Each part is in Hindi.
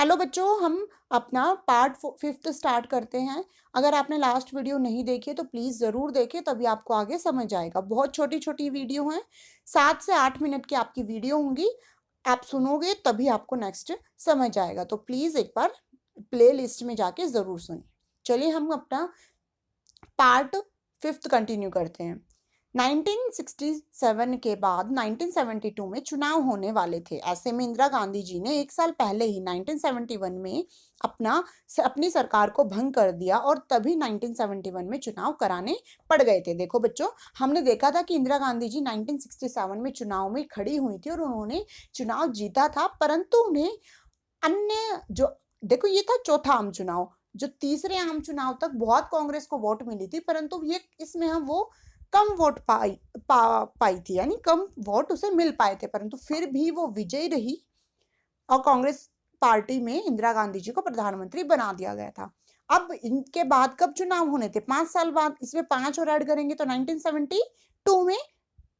चलो बच्चों, हम अपना पार्ट 5 स्टार्ट करते हैं। अगर आपने लास्ट वीडियो नहीं देखी है तो प्लीज जरूर देखें, तभी आपको आगे समझ आएगा। बहुत छोटी छोटी वीडियो हैं, 7 से 8 मिनट की आपकी वीडियो होंगी। आप सुनोगे तभी आपको नेक्स्ट समझ आएगा, तो प्लीज एक बार प्ले लिस्ट में जाके जरूर सुनिए। चलिए हम अपना पार्ट 5 कंटिन्यू करते हैं। 1967 के बाद 1972 में चुनाव होने वाले थे। ऐसे में इंदिरा गांधी जी ने एक साल पहले ही 1971 में अपनी सरकार को भंग कर दिया और तभी 1971 में चुनाव कराने पड़ गए थे। देखो बच्चों, हमने देखा था कि इंदिरा गांधी जी 1967 में चुनाव में खड़ी हुई थी और उन्होंने चुनाव जीता था, परंतु उन्हें अन्य जो, देखो ये था चौथा आम चुनाव। जो तीसरे आम चुनाव तक बहुत कांग्रेस को वोट मिली थी, परंतु ये इसमें हम वो कम वोट पाई थी, यानी कम वोट उसे मिल पाए थे, परंतु फिर भी वो विजयी रही और कांग्रेस पार्टी में इंदिरा गांधी जी को प्रधानमंत्री बना दिया गया था। अब इनके बाद कब चुनाव होने थे? 5 साल बाद। इसमें 5 और ऐड करेंगे तो 1972 में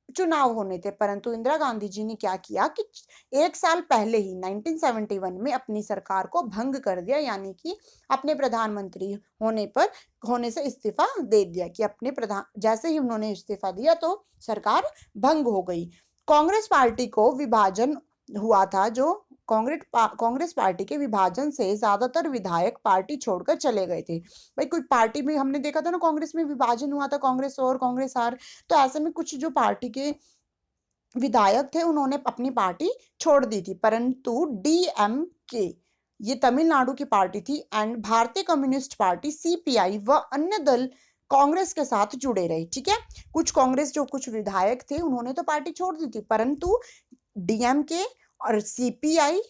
चुनाव होने थे, परंतु इंदिरा गांधी जी ने क्या किया कि एक साल पहले ही 1971 में अपनी सरकार को भंग कर दिया, यानी कि अपने प्रधानमंत्री होने से इस्तीफा दे दिया कि अपने जैसे ही उन्होंने इस्तीफा दिया तो सरकार भंग हो गई। कांग्रेस पार्टी को विभाजन हुआ था, जो कांग्रेस पार्टी के विभाजन से ज्यादातर विधायक पार्टी छोड़कर चले गए थे। भाई कोई पार्टी में हमने देखा था ना, कांग्रेस में विभाजन हुआ था, कांग्रेस और कांग्रेस आर, तो ऐसे में कुछ जो पार्टी के विधायक थे उन्होंने अपनी पार्टी छोड़ दी थी। परंतु डीएमके, ये तमिलनाडु की पार्टी थी, एंड भारतीय कम्युनिस्ट पार्टी सीपीआई व अन्य दल कांग्रेस के साथ जुड़े रहे। ठीक है, कुछ विधायक थे उन्होंने तो पार्टी छोड़ दी थी, परंतु डीएमके और सीपीआई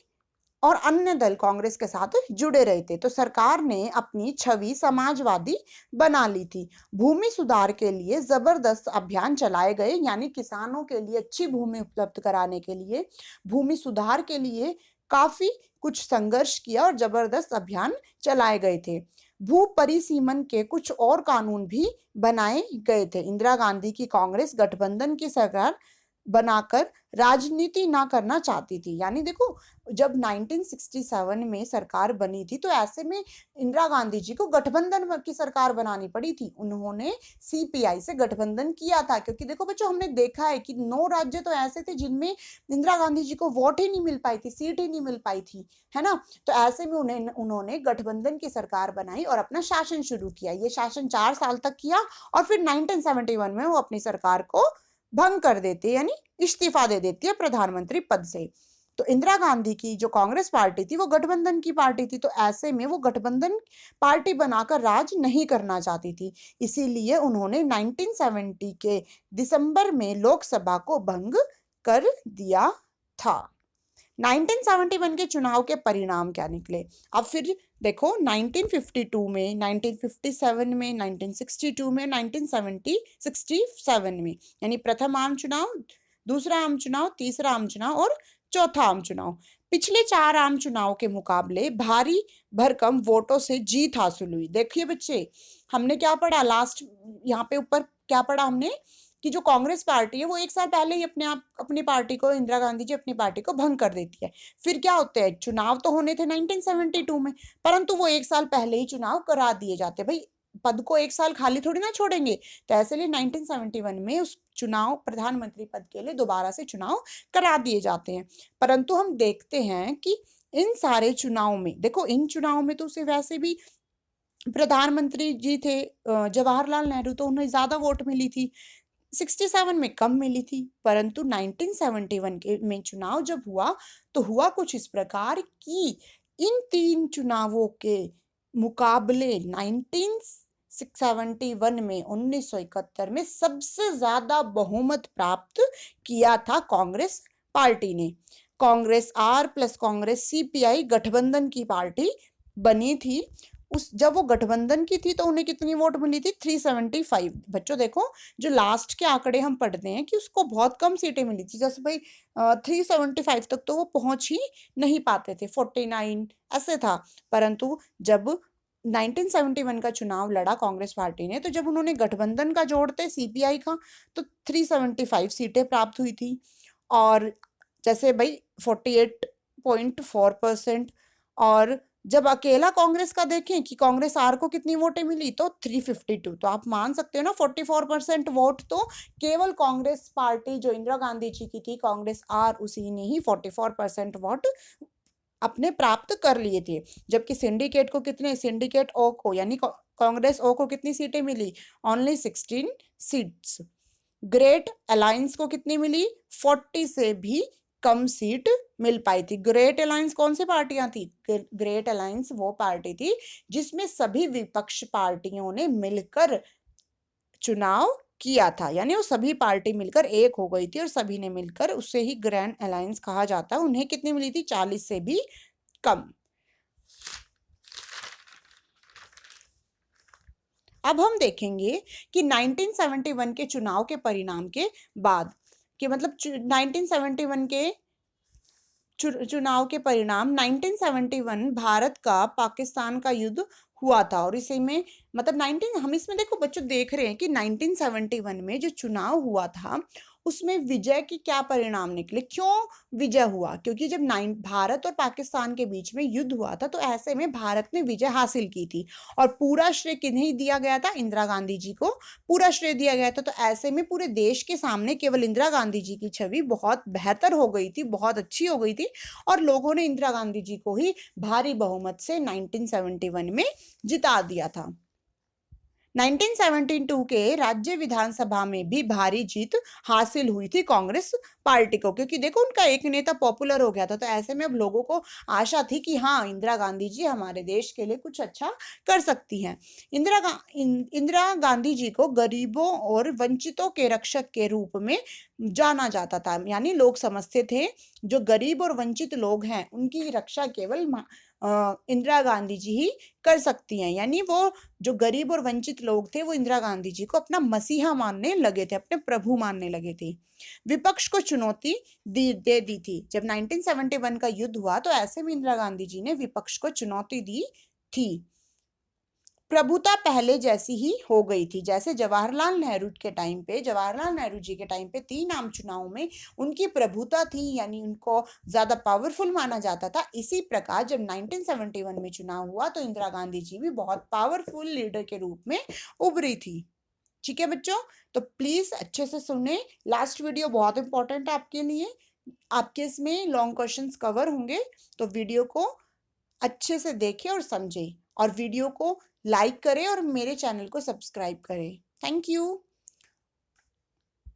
और अन्य दल कांग्रेस के साथ जुड़े रहे थे। तो सरकार ने अपनी छवि समाजवादी बना ली थी। भूमि सुधार के लिए जबरदस्त अभियान चलाए गए, यानी किसानों के लिए अच्छी भूमि उपलब्ध कराने के लिए, भूमि सुधार के लिए काफी कुछ संघर्ष किया और जबरदस्त अभियान चलाए गए थे। भू परिसीमन के कुछ और कानून भी बनाए गए थे। इंदिरा गांधी की कांग्रेस गठबंधन की सरकार बनाकर राजनीति ना करना चाहती थी। यानी देखो, जब 1967 में सरकार बनी थी तो ऐसे में इंदिरा गांधी जी को गठबंधन की सरकार बनानी पड़ी थी। उन्होंने सीपीआई से गठबंधन किया था, क्योंकि देखो बच्चों, हमने देखा है कि 9 राज्य तो ऐसे थे जिनमें इंदिरा गांधी जी को वोट ही नहीं मिल पाई थी, सीट ही नहीं मिल पाई थी, है ना। तो ऐसे में उन्होंने गठबंधन की सरकार बनाई और अपना शासन शुरू किया। ये शासन 4 साल तक किया और फिर 1971 में वो अपनी सरकार को भंग कर देते, यानी इस्तीफा दे देती है प्रधानमंत्री पद से। तो इंदिरा गांधी की जो कांग्रेस पार्टी थी वो गठबंधन की पार्टी थी, तो ऐसे में वो गठबंधन पार्टी बनाकर राज नहीं करना चाहती थी। इसीलिए उन्होंने 1970 के दिसंबर में लोकसभा को भंग कर दिया था। 1971 के चुनाव के परिणाम क्या निकले? अब फिर देखो, 1952 में, 1957 में, 1962 में, 1967 में, यानी प्रथम आम चुनाव, दूसरा आम चुनाव, तीसरा आम चुनाव और चौथा आम चुनाव। पिछले 4 आम चुनाव के मुकाबले भारी भरकम वोटों से जीत हासिल हुई। देखिए बच्चे, हमने क्या पढ़ा लास्ट, यहाँ पे ऊपर क्या पढ़ा हमने कि जो कांग्रेस पार्टी है वो एक साल पहले ही अपनी पार्टी को, इंदिरा गांधी जी अपनी पार्टी को भंग कर देती है। फिर क्या होता है, चुनाव तो होने थे 1972 में, परंतु वो एक साल पहले ही चुनाव करा दिए जाते। भाई पद को एक साल खाली थोड़ी ना छोड़ेंगे, तो ऐसे लिए 1971 में उस चुनाव, प्रधानमंत्री पद के लिए दोबारा से चुनाव करा दिए जाते हैं। परंतु हम देखते हैं कि इन सारे चुनाव में, देखो इन चुनाव में तो उसे वैसे भी प्रधानमंत्री जी थे जवाहरलाल नेहरू, तो उन्हें ज्यादा वोट मिली थी। 67 में कम मिली थी, परंतु 1971 के में चुनाव जब हुआ तो हुआ कुछ इस प्रकार कि इन 3 चुनावों के मुकाबले 1971 में, 1971 में सबसे ज्यादा बहुमत प्राप्त किया था कांग्रेस पार्टी ने। Congress R plus Congress CPI गठबंधन की पार्टी बनी थी। जब वो गठबंधन की थी तो उन्हें कितनी वोट मिली थी? 375। बच्चों देखो, जो लास्ट के आंकड़े हम पढ़ते हैं कि उसको बहुत कम सीटें मिली थी, जैसे भाई 375 तक तो वो पहुंच ही नहीं पाते थे, 49 ऐसे था। परंतु जब 1971 का चुनाव लड़ा कांग्रेस पार्टी ने, तो जब उन्होंने गठबंधन का जोड़ते सीपीआई का, तो 375 सीटें प्राप्त हुई थी। और जैसे भाई 48.4% और जब अकेला कांग्रेस का देखें कि कांग्रेस आर को कितनी वोटें मिली तो 352। तो आप मान सकते हो ना 44% वोट तो केवल कांग्रेस पार्टी जो इंदिरा गांधी जी की थी, कांग्रेस आर, उसी ने ही 44% वोट अपने प्राप्त कर लिए थे। जबकि सिंडिकेट को कितने, सिंडिकेट ओ को यानी कांग्रेस ओ को कितनी सीटें मिली, ओनली 16 सीट्स। ग्रेट अलायंस को कितनी मिली, 40 से भी कम सीट मिल पाई थी। ग्रेट अलायंस कौन सी पार्टियां थी, ग्रेट अलायंस वो पार्टी थी जिसमें सभी विपक्ष पार्टियों ने मिलकर चुनाव किया था, यानी वो सभी पार्टी मिलकर एक हो गई थी और सभी ने मिलकर, उससे ही ग्रैंड अलायंस कहा जाता है। उन्हें कितनी मिली थी, 40 से भी कम। अब हम देखेंगे कि 1971 के चुनाव के परिणाम के बाद, कि मतलब 1971 के चुनाव के परिणाम, 1971 भारत का पाकिस्तान का युद्ध हुआ था और इसी में मतलब 19 हम इसमें देखो बच्चों देख रहे हैं कि 1971 में जो चुनाव हुआ था उसमें विजय की क्या परिणाम निकले, क्यों विजय हुआ, क्योंकि जब भारत और पाकिस्तान के बीच में युद्ध हुआ था तो ऐसे में भारत ने विजय हासिल की थी और पूरा श्रेय किन्हें दिया गया था, इंदिरा गांधी जी को पूरा श्रेय दिया गया था। तो ऐसे में पूरे देश के सामने केवल इंदिरा गांधी जी की छवि बहुत बेहतर हो गई थी, बहुत अच्छी हो गई थी और लोगों ने इंदिरा गांधी जी को ही भारी बहुमत से 1971 में जिता दिया था। 1972 के राज्य विधानसभा में भी भारी जीत हासिल हुई थी कांग्रेस पार्टी को, क्योंकि देखो उनका एक नेता पॉपुलर हो गया था। तो ऐसे में अब लोगों को आशा थी कि हाँ, इंदिरा गांधी जी हमारे देश के लिए कुछ अच्छा कर सकती हैं। इंदिरा गांधी जी को गरीबों और वंचितों के रक्षक के रूप में जाना जाता था, यानी लोग समझते थे जो गरीब और वंचित लोग हैं उनकी रक्षा केवल इंदिरा गांधी जी ही कर सकती हैं, यानी वो जो गरीब और वंचित लोग थे वो इंदिरा गांधी जी को अपना मसीहा मानने लगे थे, अपने प्रभु मानने लगे थे। विपक्ष को चुनौती दे दी थी। जब 1971 का युद्ध हुआ तो ऐसे में इंदिरा गांधी जी ने विपक्ष को चुनौती दी थी। प्रभुता पहले जैसी ही हो गई थी, जैसे जवाहरलाल नेहरू के टाइम पे, जवाहरलाल नेहरू जी के टाइम पे 3 आम चुनाव में उनकी प्रभुता थी, यानी उनको ज्यादा पावरफुल माना जाता था। इसी प्रकार जब 1971 में चुनाव हुआ तो इंदिरा गांधी जी भी बहुत पावरफुल लीडर के रूप में उभरी थी। ठीक है बच्चों, तो प्लीज अच्छे से सुने, लास्ट वीडियो बहुत इंपॉर्टेंट है आपके लिए, आपके इसमें लॉन्ग क्वेश्चंस कवर होंगे, तो वीडियो को अच्छे से देखें और समझें और वीडियो को लाइक करें और मेरे चैनल को सब्सक्राइब करें। Thank you.